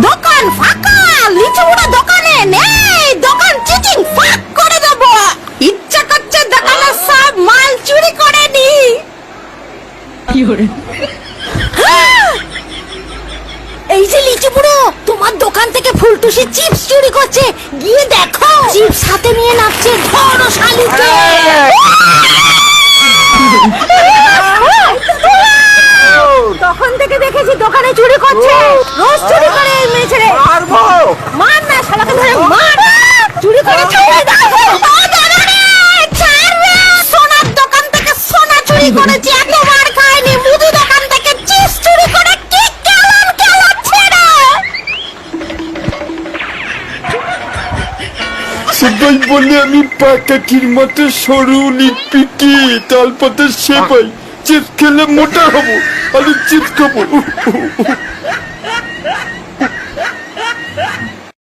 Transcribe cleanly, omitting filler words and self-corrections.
দোকান ফাঁকা, লিচু বুড়ো দোকানে নেই, দোকান চিচিং ফাঁক করে দেবো। ইচ্ছা করছে দোকানের সব মাল চুরি করে নি। এই যে লিচু বুড়ো, তোমার দোকান থেকে ফুলটুসি চিপস চুরি করছে, গিয়ে দেখো। চিপস হাতে নিয়ে নাচছে, ধরো শালিকে। তখন থেকে দেখেছি দোকানে চুরি করছে, রোজ চুরি করে এই মেয়ে ছেলে। মার না শালাকে, ধরে মার। চুরি করে সোনার দোকান থেকে সোনা চুরি করেছি, এতবার খায়নি। মুদি দোকান থেকে চিপস চুরি করে কি কেমন কেলাচ্ছে রে। সবাই বলে আমি পাকাঠির মতো সরু লিটপিটি, তালপাতার সেপাই। চিপস খেলে মোটা হবো, আমি চিপস খাবো।